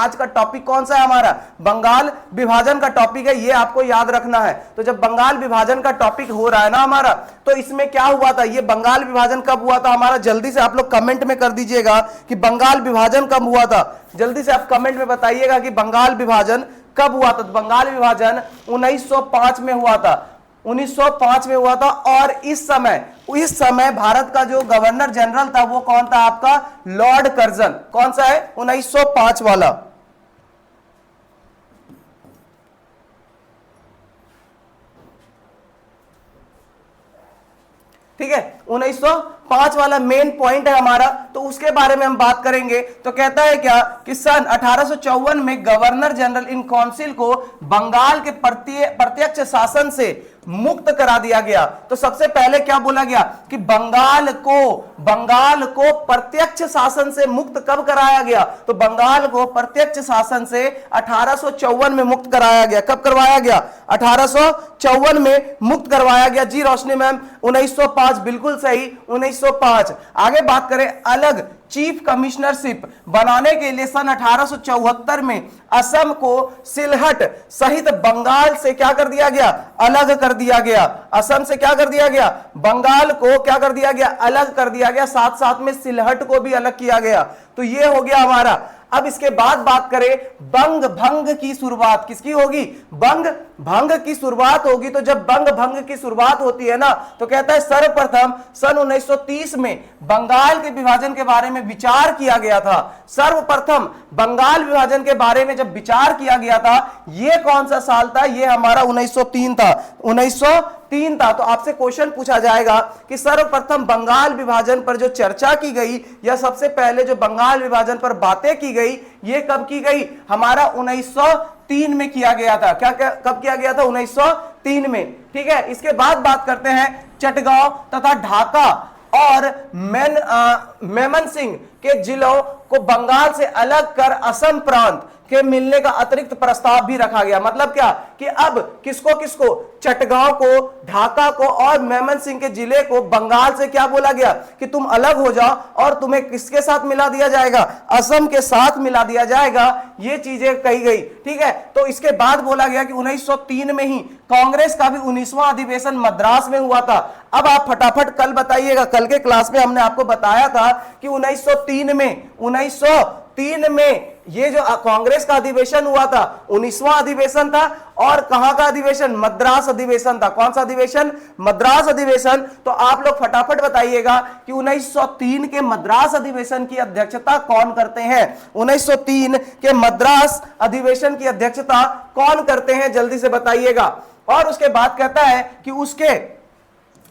आज का टॉपिक कौन सा है हमारा? बंगाल विभाजन का टॉपिक है, ये आपको याद रखना है। तो जब बंगाल विभाजन का टॉपिक हो रहा है ना हमारा, तो इसमें क्या हुआ था, ये बंगाल विभाजन कब हुआ था हमारा? जल्दी से आप लोग कमेंट में कर दीजिएगा कि बंगाल विभाजन कब हुआ था। जल्दी से आप कमेंट में बताइएगा कि बंगाल विभाजन कब हुआ था। तो बंगाल विभाजन 1905 में हुआ था, 1905 में हुआ था। और इस समय भारत का जो गवर्नर जनरल था वो कौन था आपका? Lord Curzon. कौन सा है? 1905 वाला। ठीक है, 1905 वाला मेन पॉइंट है हमारा, तो उसके बारे में हम बात करेंगे। तो कहता है क्या कि सन 1854 में गवर्नर जनरल इन काउंसिल को बंगाल के प्रत्यक्ष शासन से मुक्त करा दिया गया। तो सबसे पहले क्या बोला गया कि बंगाल को प्रत्यक्ष शासन से मुक्त कब कराया गया? तो बंगाल को प्रत्यक्ष शासन से 1854 में मुक्त कराया गया। कब करवाया गया? 1854 में मुक्त करवाया गया। जी रोशनी मैम, 1905 बिल्कुल सही, 1905। आगे बात करें, अलग चीफ कमिश्नरशिप बनाने के लिए सन 1874 में असम को सिलहट सहित बंगाल से क्या कर दिया गया? अलग कर दिया गया। असम से क्या कर दिया गया? बंगाल को क्या कर दिया गया? अलग कर दिया गया। साथ साथ में सिलहट को भी अलग किया गया। तो ये हो गया हमारा। अब इसके बाद बात करें, बंग भंग की शुरुआत किसकी होगी? बंग भंग की शुरुआत होगी। तो जब बंग भंग की शुरुआत होती है ना, तो कहता है सर्वप्रथम सन 1930 में बंगाल के विभाजन के बारे में विचार किया गया था। सर्वप्रथम बंगाल विभाजन के बारे में जब विचार किया गया था, ये कौन सा साल था? ये हमारा 1903 था, 1903 था। तो आपसे क्वेश्चन पूछा जाएगा कि सर्वप्रथम बंगाल विभाजन पर जो चर्चा की गई या सबसे पहले जो बंगाल विभाजन पर बातें की गई, ये कब की गई? हमारा 1903 में किया गया था। कब किया गया था? 1903 में। ठीक है, इसके बाद बात करते हैं चटगांव तथा ढाका और मेमन सिंह के जिलों को बंगाल से अलग कर असम प्रांत के मिलने का अतिरिक्त प्रस्ताव भी रखा गया। मतलब क्या कि अब किसको चटगांव को, ढाका को और मेमन सिंह के जिले को बंगाल से क्या बोला गया कि तुम अलग हो जाओ और तुम्हें किसके साथ मिला दिया जाएगा? असम के साथ मिला दिया जाएगा। ये चीजें कही गई। ठीक है, तो इसके बाद बोला गया कि 1903 में ही कांग्रेस का भी 19वां अधिवेशन मद्रास में हुआ था। अब आप फटाफट कल बताइएगा, कल के क्लास में हमने आपको बताया था कि 1903 में ये जो कांग्रेस का अधिवेशन हुआ था 19वां अधिवेशन था। और कहां का अधिवेशन? मद्रास अधिवेशन था। कौन सा अधिवेशन? मद्रास अधिवेशन। तो आप लोग फटाफट बताइएगा कि 1903 के मद्रास अधिवेशन की अध्यक्षता कौन करते हैं? 1903 के मद्रास अधिवेशन की अध्यक्षता कौन करते हैं? जल्दी से बताइएगा। और उसके बाद कहता है कि उसके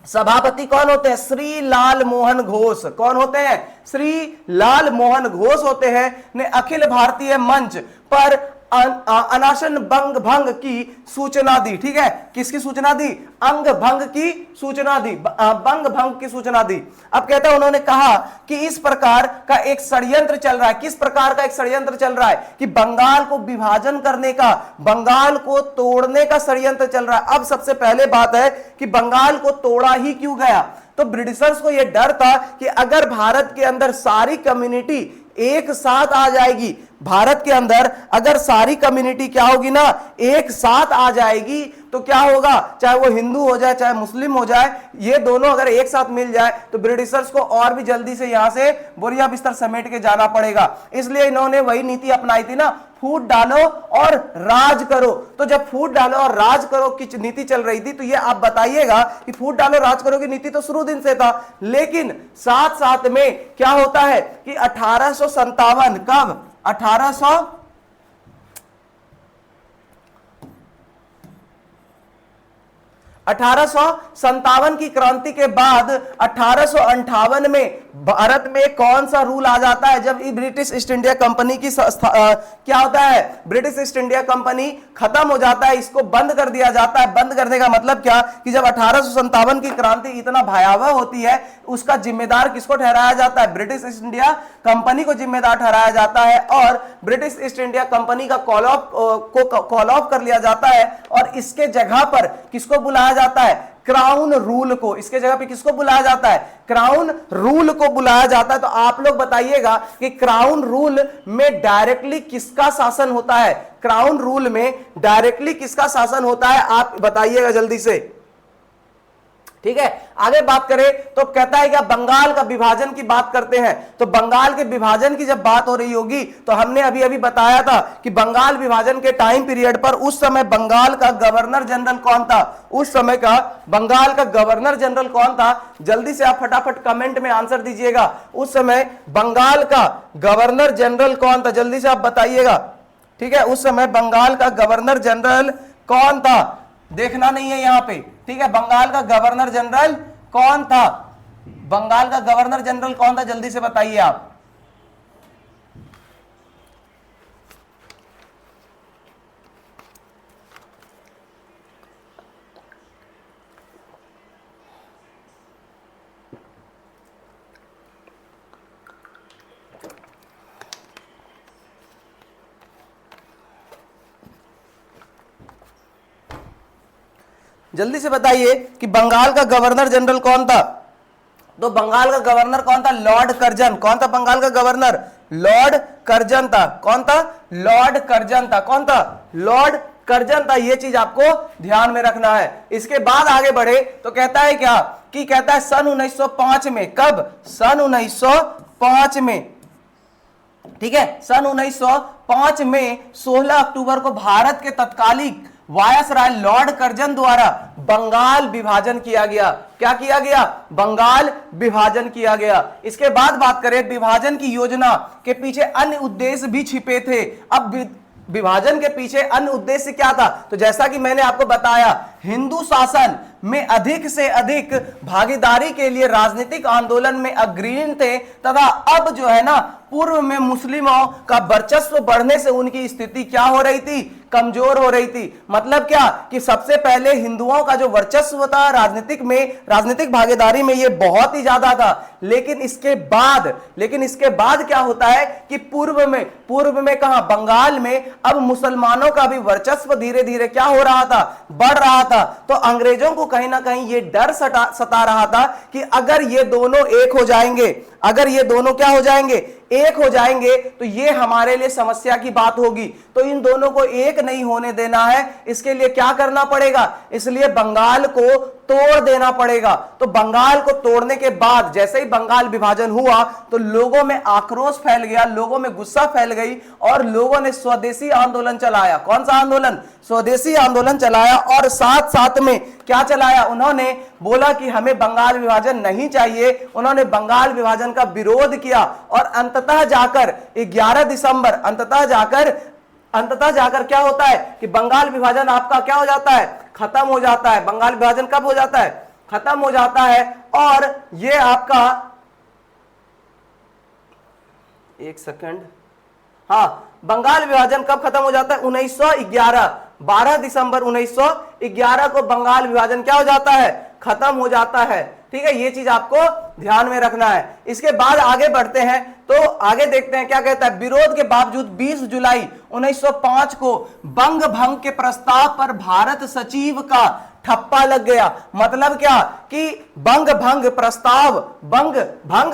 सभापति कौन होते हैं? श्री लाल मोहन घोष। कौन होते हैं? श्री लाल मोहन घोष होते हैं। ने अखिल भारतीय मंच पर अनाशन बंग भंग की सूचना दी। ठीक है, किसकी सूचना दी? अंग भंग की सूचना दी, बंग भंग की सूचना दी। अब कहता है, उन्होंने कहा कि इस प्रकार का एक षड्यंत्र चल रहा है। किस प्रकार का एक षड्यंत्र चल रहा है? कि बंगाल को विभाजन करने का, बंगाल को तोड़ने का षड्यंत्र चल रहा है। अब सबसे पहले बात है कि बंगाल को तोड़ा ही क्यों गया? तो ब्रिटिशर्स को यह डर था कि अगर भारत के अंदर सारी कम्युनिटी एक साथ आ जाएगी, भारत के अंदर अगर सारी कम्युनिटी क्या होगी ना, एक साथ आ जाएगी, तो क्या होगा? चाहे वो हिंदू हो जाए चाहे मुस्लिम हो जाए, ये दोनों अगर एक साथ मिल जाए तो ब्रिटिशर्स को और भी जल्दी से यहां से बोरिया बिस्तर समेट के जाना पड़ेगा। इसलिए इन्होंने वही नीति अपनाई थी ना, फूट डालो और राज करो। तो जब फूट डालो और राज करो की नीति चल रही थी, तो ये आप बताइएगा कि फूट डालो राज करो की नीति तो शुरू दिन से था, लेकिन साथ साथ में क्या होता है कि 1857 कब? 1857 की क्रांति के बाद 1858 में भारत में कौन सा रूल आ जाता है? जब ब्रिटिश ईस्ट इंडिया कंपनी की क्या होता है? ब्रिटिश ईस्ट इंडिया कंपनी खत्म हो जाता है, इसको बंद कर दिया जाता है। बंद करने का मतलब क्या कि जब 1857 की क्रांति इतना भयावह होती है, उसका जिम्मेदार किसको ठहराया जाता है? ब्रिटिश ईस्ट इंडिया कंपनी को जिम्मेदार ठहराया जाता है और ब्रिटिश ईस्ट इंडिया कंपनी का कॉल ऑफ कर लिया जाता है और इसके जगह पर किसको बुलाया जाता है? क्राउन रूल को, इसके जगह पे किसको बुलाया जाता है? क्राउन रूल को बुलाया जाता है। तो आप लोग बताइएगा कि क्राउन रूल में डायरेक्टली किसका शासन होता है? क्राउन रूल में डायरेक्टली किसका शासन होता है, आप बताइएगा जल्दी से। ठीक है, आगे बात करें तो कहता है क्या, बंगाल का विभाजन की बात करते हैं। तो बंगाल के विभाजन की जब बात हो रही होगी तो हमने अभी अभी बताया था कि बंगाल विभाजन के टाइम पीरियड पर उस समय बंगाल का गवर्नर जनरल कौन था? उस समय का बंगाल का गवर्नर जनरल कौन था? जल्दी से आप फटाफट कमेंट में आंसर दीजिएगा। उस समय बंगाल का गवर्नर जनरल कौन था? जल्दी से आप बताइएगा। ठीक है, उस समय बंगाल का गवर्नर जनरल कौन था? देखना नहीं है यहां पे। ठीक है, बंगाल का गवर्नर जनरल कौन था? बंगाल का गवर्नर जनरल कौन था? जल्दी से बताइए आप। जल्दी से बताइए कि बंगाल का गवर्नर जनरल कौन था? तो बंगाल का गवर्नर कौन था? Lord Curzon. कौन था बंगाल का गवर्नर? लॉर्ड कर्जन था। कौन था? लॉर्ड कर्जन था। कौन था? लॉर्ड कर्जन था। यह चीज आपको ध्यान में रखना है। इसके बाद आगे बढ़े तो कहता है क्या, कि कहता है सन 1905 में। कब? सन 1905 में। ठीक है, सन 1905 में 16 अक्टूबर को भारत के तत्कालीन वायसराय लॉर्ड कर्जन द्वारा बंगाल विभाजन किया गया। क्या किया गया? बंगाल विभाजन किया गया। इसके बाद बात करें, विभाजन की योजना के पीछे अन्य उद्देश्य भी छिपे थे। अब विभाजन के पीछे अन्य उद्देश्य क्या था? तो जैसा कि मैंने आपको बताया, हिंदू शासन में अधिक से अधिक भागीदारी के लिए राजनीतिक आंदोलन में अग्रणी थे, तथा अब जो है ना, पूर्व में मुस्लिमों का वर्चस्व बढ़ने से उनकी स्थिति क्या हो रही थी? कमजोर हो रही थी। मतलब क्या, कि सबसे पहले हिंदुओं का जो वर्चस्व था राजनीतिक में, राजनीतिक भागीदारी में, ये बहुत ही ज्यादा था। लेकिन इसके बाद क्या होता है कि पूर्व में कहां? बंगाल में अब मुसलमानों का भी वर्चस्व धीरे धीरे क्या हो रहा था? बढ़ रहा था। तो अंग्रेजों को कहीं ना कहीं ये डर सता रहा था कि अगर ये दोनों एक हो जाएंगे, अगर ये दोनों क्या हो जाएंगे? एक हो जाएंगे, तो ये हमारे लिए समस्या की बात होगी। तो इन दोनों को एक नहीं होने देना है। इसके लिए क्या करना पड़ेगा? इसलिए बंगाल को तोड़ देना पड़ेगा। तो बंगाल को तोड़ने के बाद जैसे ही बंगाल विभाजन हुआ तो लोगों में आक्रोश फैल गया, लोगों में गुस्सा फैल गई और लोगों ने स्वदेशी आंदोलन चलाया। कौन सा आंदोलन? स्वदेशी आंदोलन चलाया। और साथ साथ में क्या चलाया? उन्होंने बोला कि हमें बंगाल विभाजन नहीं चाहिए। उन्होंने बंगाल विभाजन का विरोध किया और अंततः जाकर 11 दिसंबर अंततः जाकर क्या होता है कि बंगाल विभाजन आपका क्या हो जाता है? खत्म हो जाता है। बंगाल विभाजन कब हो जाता है? खत्म हो जाता है। और ये आपका, एक सेकंड, हाँ, बंगाल विभाजन कब खत्म हो जाता है? 1911, 12 दिसंबर 1911 को बंगाल विभाजन क्या हो जाता है? खत्म हो जाता है। ठीक है, ये चीज आपको ध्यान में रखना है। इसके बाद आगे बढ़ते हैं तो आगे देखते हैं क्या कहता है। विरोध के बावजूद 20 जुलाई 1905 को बंग भंग के प्रस्ताव पर भारत सचिव का ठप्पा लग गया। मतलब क्या कि बंग भंग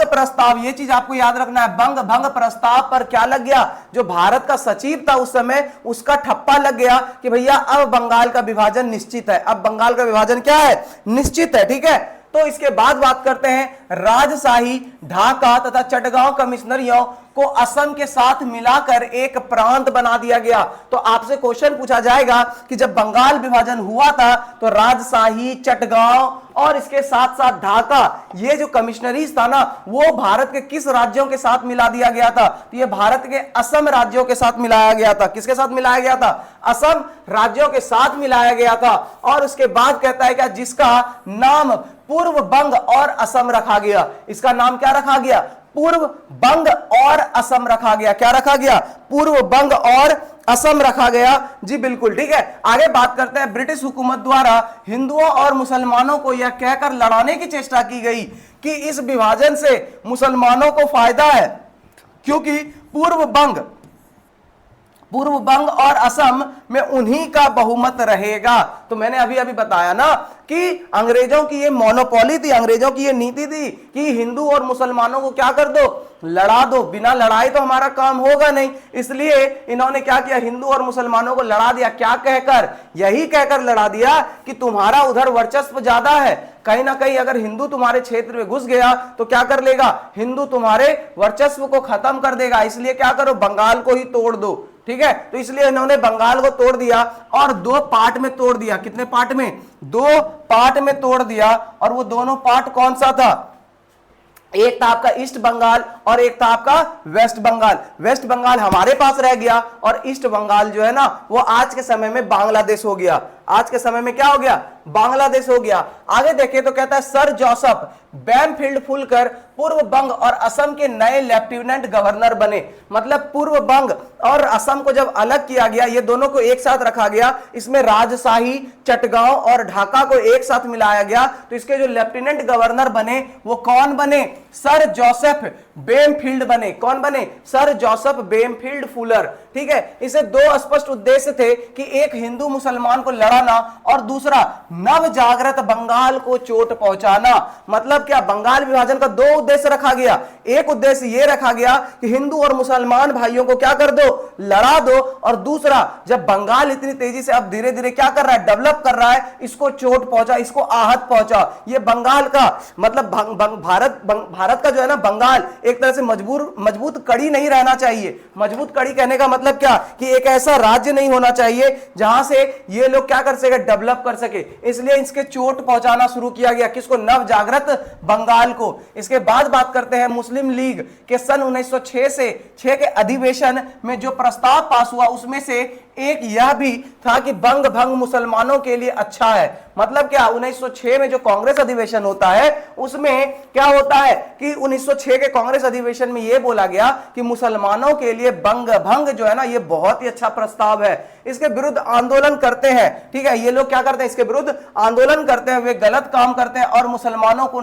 प्रस्ताव, ये चीज आपको याद रखना है। बंग भंग प्रस्ताव पर क्या लग गया? जो भारत का सचिव था उस समय, उसका ठप्पा लग गया कि भैया अब बंगाल का विभाजन निश्चित है। अब बंगाल का विभाजन क्या है? निश्चित है। ठीक है, तो इसके बाद बात करते हैं राजशाही, ढाका तथा चटगांव कमिश्नरियों को असम के साथ मिलाकर एक प्रांत बना दिया गया। तो आपसे क्वेश्चन पूछा जाएगा कि जब बंगाल विभाजन हुआ था तो राजशाही, चटगांव और इसके साथ साथ ढाका, ये जो कमिश्नरीज था ना, वो भारत के किस राज्यों के साथ मिला दिया गया था? तो ये भारत के असम राज्यों के साथ मिलाया गया था। किसके साथ मिलाया गया था? असम राज्यों के साथ मिलाया गया था। और उसके बाद कहता है क्या, जिसका नाम पूर्व बंग और असम रखा गया। इसका नाम क्या रखा गया? पूर्व बंग और असम रखा गया। क्या रखा गया? पूर्व बंग और असम रखा गया। जी बिल्कुल, ठीक है। आगे बात करते हैं। ब्रिटिश हुकूमत द्वारा हिंदुओं और मुसलमानों को यह कहकर लड़ाने की चेष्टा की गई कि इस विभाजन से मुसलमानों को फायदा है, क्योंकि पूर्व बंग और असम में उन्हीं का बहुमत रहेगा। तो मैंने अभी अभी बताया ना कि अंग्रेजों की ये मोनोपोली थी, अंग्रेजों की ये नीति थी कि हिंदू और मुसलमानों को क्या कर दो, लड़ा दो। बिना लड़ाई तो हमारा काम होगा नहीं, इसलिए इन्होंने क्या किया, हिंदू और मुसलमानों को लड़ा दिया। क्या कहकर, यही कहकर लड़ा दिया कि तुम्हारा उधर वर्चस्व ज्यादा है। कहीं ना कहीं अगर हिंदू तुम्हारे क्षेत्र में घुस गया तो क्या कर लेगा, हिंदू तुम्हारे वर्चस्व को खत्म कर देगा। इसलिए क्या करो, बंगाल को ही तोड़ दो। ठीक है, तो इसलिए इन्होंने बंगाल को तोड़ दिया और 2 पार्ट में तोड़ दिया। कितने पार्ट में, 2 पार्ट में तोड़ दिया। और वो दोनों पार्ट कौन सा था, एक था आपका ईस्ट बंगाल और एक था आपका वेस्ट बंगाल। वेस्ट बंगाल हमारे पास रह गया और ईस्ट बंगाल जो है ना वो आज के समय में बांग्लादेश हो गया। आज के समय में क्या हो गया, बांग्लादेश हो गया। आगे देखें तो कहता है सर जोसेफ बैमफील्ड फुलकर पूर्व बंग और असम के नए लेफ्टिनेंट गवर्नर बने। मतलब पूर्व बंग और असम को जब अलग किया गया, ये दोनों को एक साथ रखा गया, इसमें राजशाही, चटगांव और ढाका को एक साथ मिलाया गया। तो इसके जो लेफ्टिनेंट गवर्नर बने वो कौन बने, सर जोसेफ बेमफील्ड बने। कौन बने, सर जोसेफ बेमफील्ड फुलर। ठीक है, इसे 2 स्पष्ट उद्देश्य थे कि एक हिंदू मुसलमान को लड़ाना और दूसरा नव जागृत बंगाल को चोट पहुंचाना। मतलब क्या, बंगाल विभाजन का 2 उद्देश्य रखा गया। एक उद्देश्य यह रखा गया कि हिंदू और मुसलमान भाइयों को क्या कर दो, लड़ा दो, और दूसरा जब बंगाल इतनी तेजी से अब धीरे धीरे क्या कर रहा है, डेवलप कर रहा है, इसको चोट पहुंचा, इसको आहत पहुंचा। ये बंगाल का मतलब भारत का जो है ना बंगाल एक तरह से मजबूत कड़ी नहीं रहना चाहिए। मजबूत कड़ी कहने का मतलब क्या, कि एक ऐसा राज्य नहीं होना चाहिए जहां से ये लोग क्या कर सके, डेवलप कर सके। इसलिए इसके चोट पहुंचाना शुरू किया गया। किसको, नव जागृत बंगाल को। इसके बाद बात करते हैं मुस्लिम लीग के सन 1906 से 6 के अधिवेशन में जो प्रस्ताव पास हुआ, उसमें से एक यह भी था कि बंग भंग मुसलमानों के लिए अच्छा है। मतलब क्या, 1906 में जो कांग्रेस अधिवेशन होता है उसमें क्या होता है कि 1906 के कांग्रेस अधिवेशन में यह बोला गया कि मुसलमानों के लिए बंग भंग जो है ना ये बहुत ही अच्छा प्रस्ताव है। इसके विरुद्ध आंदोलन करते हैं। ठीक है, ये लोग क्या करते हैं, इसके विरुद्ध आंदोलन करते हैं, वे गलत काम करते हैं और मुसलमानों को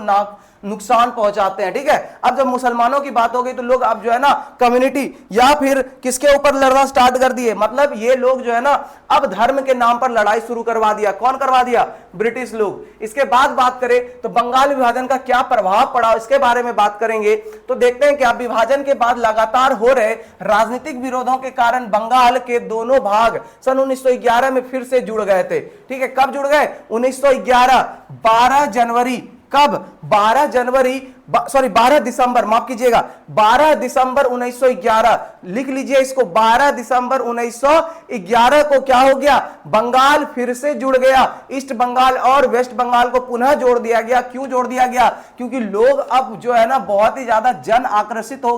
नुकसान पहुंचाते हैं। ठीक है, अब जब मुसलमानों की बात हो गई तो लोग अब जो है ना कम्युनिटी या फिर किसके ऊपर लड़ना स्टार्ट कर दिए, मतलब ये लोग जो है ना अब धर्म के नाम पर लड़ाई शुरू करवा दिया। कौन करवा दिया, ब्रिटिश लोग। इसके बाद बात करें तो बंगाल विभाजन का क्या प्रभाव पड़ा, इसके बारे में बात करेंगे। तो देखते हैं कि अब विभाजन के बाद लगातार हो रहे राजनीतिक विरोधों के कारण बंगाल के दोनों भाग सन 1911 में फिर से जुड़ गए थे। ठीक है, कब जुड़ गए, 1911 12 जनवरी, कब, 12 दिसंबर, माफ कीजिएगा, 12 दिसंबर 1911, लिख लीजिए इसको, 12 दिसंबर 1911 को क्या हो गया, बंगाल फिर से जुड़ गया। ईस्ट बंगाल और वेस्ट बंगाल को पुनः जोड़ दिया गया। क्यों जोड़ दिया गया, क्योंकि लोग अब जो है ना बहुत ही ज्यादा जन आक्रोशित हो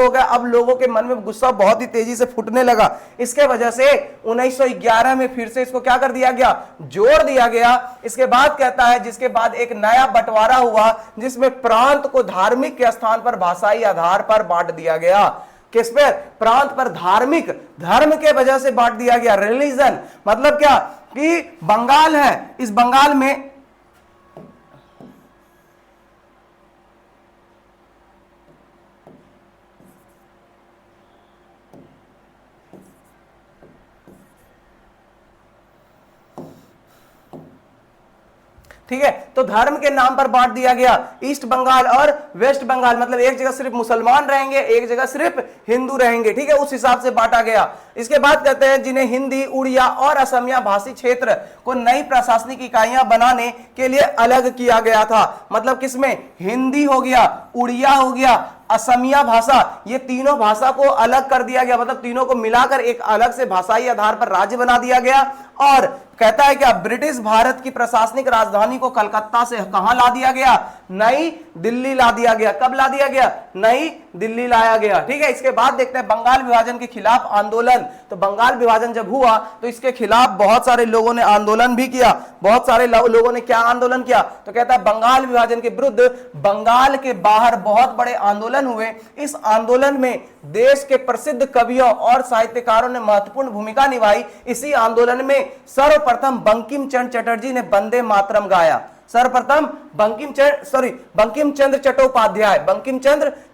गए, अब लोगों के मन में गुस्सा बहुत ही तेजी से फूटने लगा। इसके वजह से 1911 में फिर से इसको क्या कर दिया गया, जोड़ दिया गया। इसके बाद कहता है, जिसके बाद एक नया बंटवारा हुआ जिसमें प्रांत को धार्मिक के स्थान पर भाषाई आधार पर बांट दिया गया। किस पर, प्रांत पर, धार्मिक, धर्म के वजह से बांट दिया गया, रिलीजन। मतलब क्या कि बंगाल है, इस बंगाल में ठीक है, तो धर्म के नाम पर बांट दिया गया। ईस्ट बंगाल और वेस्ट बंगाल, मतलब एक जगह सिर्फ मुसलमान रहेंगे, एक जगह सिर्फ हिंदू रहेंगे। ठीक है, उस हिसाब से बांटा गया। इसके बाद कहते हैं जिन्हें हिंदी, उड़िया और असमिया भाषी क्षेत्र को नई प्रशासनिक इकाइयां बनाने के लिए अलग किया गया था। मतलब किसमें, हिंदी हो गया, उड़िया हो गया, असमिया भाषा, ये तीनों भाषा को अलग कर दिया गया। मतलब तीनों को मिलाकर एक अलग से भाषाई आधार पर राज्य बना दिया गया। और कहता है क्या, ब्रिटिश भारत की प्रशासनिक राजधानी को कलकत्ता से कहां ला दिया गया, नई दिल्ली ला दिया गया। कब ला दिया गया, नई दिल्ली लाया गया। ठीक है, इसके बाद देखते हैं बंगाल विभाजन के खिलाफ आंदोलन। तो बंगाल विभाजन जब हुआ तो इसके खिलाफ बहुत सारे लोगों ने आंदोलन भी किया। बहुत सारे लोगों ने क्या आंदोलन किया, तो कहता है बंगाल विभाजन के विरुद्ध बंगाल के बाहर बहुत बड़े आंदोलन हुए। इस आंदोलन में देश के प्रसिद्ध कवियों और साहित्यकारों ने महत्वपूर्ण भूमिका निभाई। इसी आंदोलन में सर्वप्रथम बंकिम चंद्र चटर्जी ने वंदे मातरम गाया। सर्वप्रथम बंकिम चंद्र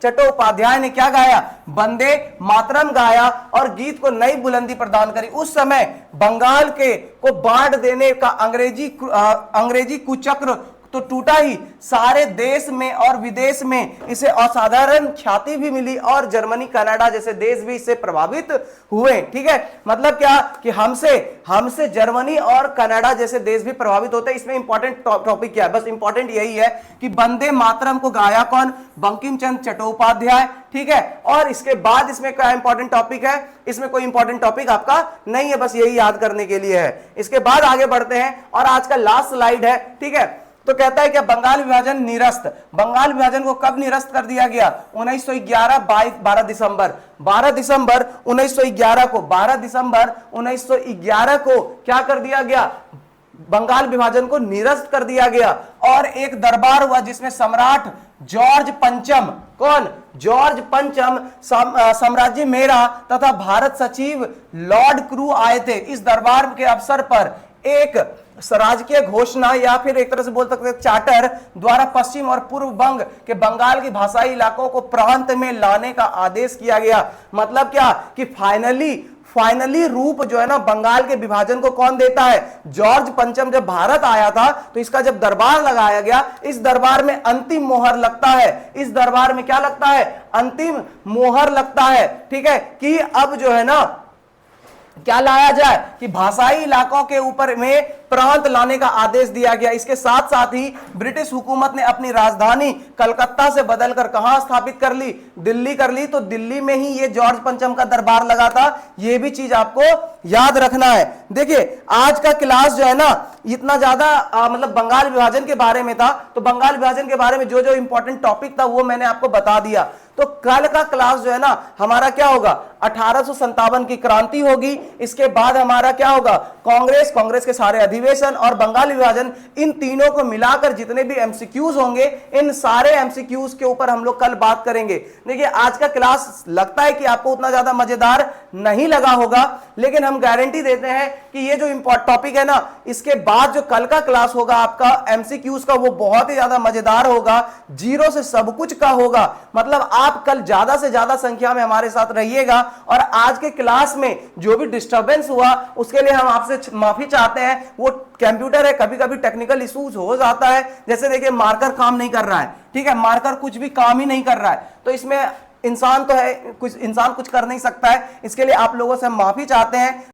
चट्टोपाध्याय ने क्या गाया? वंदे मातरम गाया और गीत को नई बुलंदी प्रदान करी। उस समय बंगाल को बांट देने का अंग्रेजी कुचक्र तो टूटा ही, सारे देश में और विदेश में इसे असाधारण ख्याति भी मिली और जर्मनी कनाडा जैसे देश भी इससे प्रभावित हुए। ठीक है, मतलब क्या कि हमसे जर्मनी और कनाडा जैसे देश भी प्रभावित होते हैं। इसमें इंपॉर्टेंट टॉपिक क्या है? बस इंपॉर्टेंट यही है कि वंदे मातरम को गाया कौन? बंकिम चंद्र चट्टोपाध्याय। ठीक है, और इसके बाद इसमें क्या इंपॉर्टेंट टॉपिक है? इसमें कोई इंपॉर्टेंट टॉपिक आपका नहीं है, बस यही याद करने के लिए है। इसके बाद आगे बढ़ते हैं और आज का लास्ट स्लाइड है। ठीक है, तो कहता है कि बंगाल विभाजन निरस्त, बंगाल विभाजन को कब निरस्त कर दिया गया? 1911 12 दिसंबर 1911 को 12 दिसंबर 1911 को क्या कर दिया गया? बंगाल विभाजन को निरस्त कर दिया गया और एक दरबार हुआ जिसमें सम्राट जॉर्ज पंचम, कौन? जॉर्ज पंचम, साम्राज्य मेरा तथा भारत सचिव लॉर्ड क्रू आए थे। इस दरबार के अवसर पर एक राजकीय घोषणा या फिर एक तरह से बोल सकते हैं चार्टर द्वारा पश्चिम और पूर्व बंग के बंगाल की भाषाई इलाकों को प्रांत में लाने का आदेश किया गया। मतलब क्या कि फाइनली रूप जो है ना बंगाल के विभाजन को कौन देता है? जॉर्ज पंचम जब भारत आया था तो इसका जब दरबार लगाया गया, इस दरबार में अंतिम मोहर लगता है। इस दरबार में क्या लगता है? अंतिम मोहर लगता है। ठीक है, कि अब जो है ना क्या लाया जाए कि भाषाई इलाकों के ऊपर में प्रांत लाने का आदेश दिया गया। इसके साथ साथ ही ब्रिटिश हुकूमत ने अपनी राजधानी कलकत्ता से बदलकर कहां स्थापित कर ली? दिल्ली कर ली। तो दिल्ली में ही ये जॉर्ज पंचम का दरबार लगा था। ये भी चीज आपको याद रखना है। देखिए आज का क्लास जो है ना इतना ज्यादा मतलब बंगाल विभाजन के बारे में था, तो बंगाल विभाजन के बारे में जो जो इंपॉर्टेंट टॉपिक था वो मैंने आपको बता दिया। तो कल का क्लास जो है ना हमारा क्या होगा? 1857 की क्रांति होगी। इसके बाद हमारा क्या होगा? कांग्रेस के सारे अधिवेशन और बंगाल विभाजन, इन तीनों को मिलाकर जितने भी एमसीक्यूज होंगे, इन सारे एमसीक्यूज के ऊपर हम लोग कल बात करेंगे। देखिए आज का क्लास लगता है कि आपको उतना ज्यादा मजेदार नहीं लगा होगा, लेकिन हम गारंटी देते हैं कि ये जो इंपॉर्टेंट टॉपिक है ना, इसके बाद जो कल का क्लास होगा आपका एमसीक्यूज का, वो बहुत ही ज्यादा मजेदार होगा। जीरो से सब कुछ का होगा। मतलब आप कल ज्यादा से ज्यादा संख्या में हमारे साथ रहिएगा और आज के क्लास में जो भी डिस्टरबेंस हुआ उसके लिए हम आपसे माफी चाहते हैं। वो कंप्यूटर है, कभी कभी टेक्निकल इश्यूज हो जाता है। जैसे देखिए मार्कर काम नहीं कर रहा है। ठीक है, मार्कर कुछ भी काम ही नहीं कर रहा है, तो इसमें इंसान तो है, कुछ इंसान कुछ कर नहीं सकता है। इसके लिए आप लोगों से हम माफी चाहते हैं।